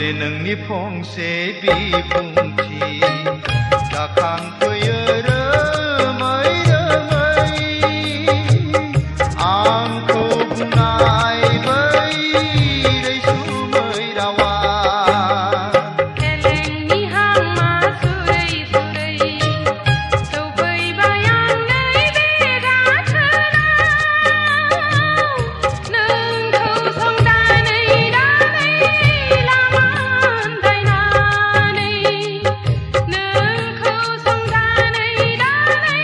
रजे नोंनि फंसे बिबुंथि जाखांफैयो रोमै रोमै आंखौ बुंनाय बै रैसुमै रावा खेलेंनि हांमा सुरै सुरै सौफैबाय आं नैबे गाथोनाव नोंखौ संदानै दानै लामा आन्दायनानै नोंखौ संदानै दानै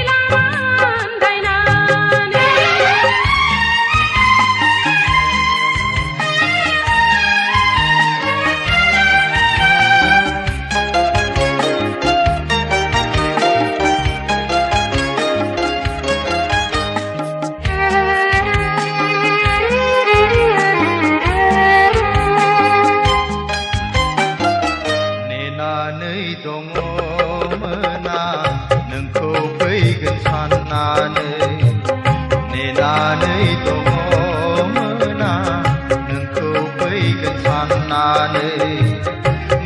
लामा आन्दायनानै नेनानै दङमोना नोंखौ फैगोन साननानै नेनानै दङमोना नोंखौ फैगोन साननानै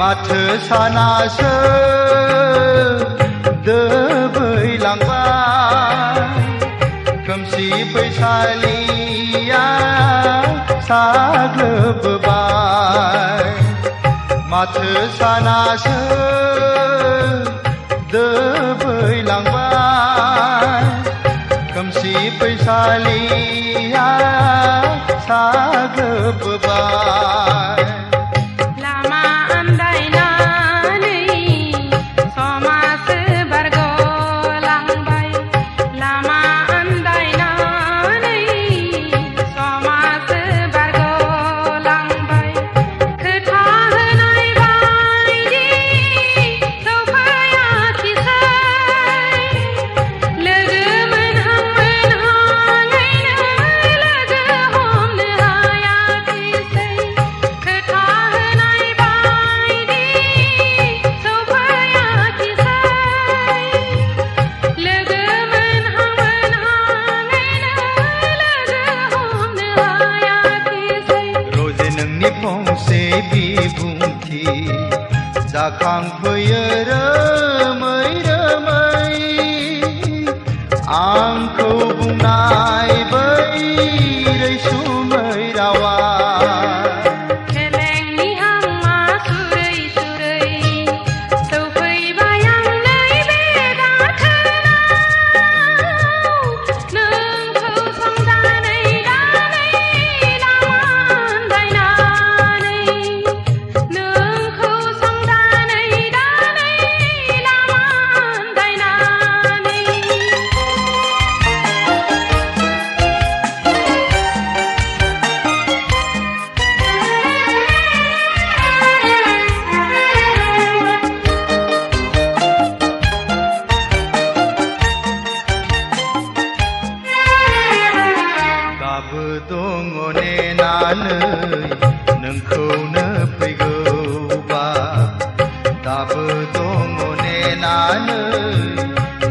माथो सानासो दोबैलांबाय खोमसि फैसालिया साग्लोबबाय माथो सानासो दोबैलांबाय खोमसि फैसालिया साग्लोबबाय लामा आन्दायनानै समासो बारग'लांबाय लामा आन्दायनानै समासो बारग'लांबाय खोथा होनाय बायदि सौफैयाखिसै लोगो मोनहां मोनहाङैनो लोगो हमनो हायाखिसै खोथा होनाय बायदि सौफैयाखिसै लोगो मोनहां मोनहाङैनो लोगो हमनो हायाखिसै रजे नोंनि फंसे बिबुंथि जाखांफैयो रोमै रोमै आंखौ बुंनाय बै रैसुमै रावा खेलेंनि हांमा सुरै सुरै सौफैबाय आं नैबे गाथोनाव नोंखौ संदानै दानै लामा आन्दायनानै नोंखौ संदानै दानै लामा आन्दायनानै दाबो दङ नेनानै नोंखौनो फैगौबा दाबो दङ नेनानै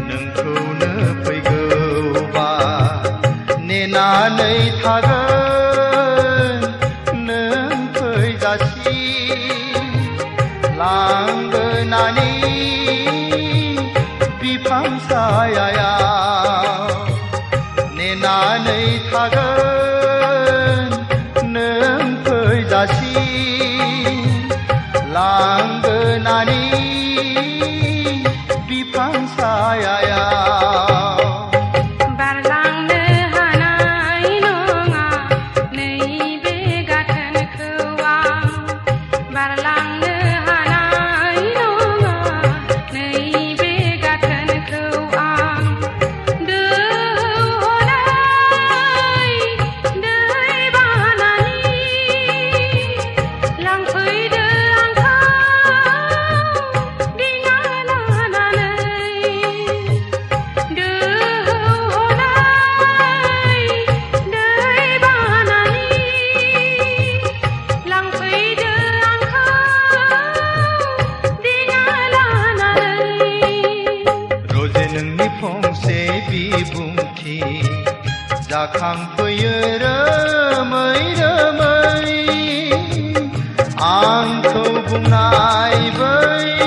नोंखौनो फैगौबा नेनानै थागोन नों फैजासि लांगोनानि बिफां सायायाव नेनानै थागोन नों फैजासि लांगोनानि बिफां सायायाव बारलांनो हानाय नङा नैबे गाथोनखौ आं बारलांनो हानाय नङा नैबे गाथोनखौ आं दोहौनाय दै बानानि लांफैदो आंखौ दिङा जाखांफैयो रोमै रोमै आंखौ बुंनाय बै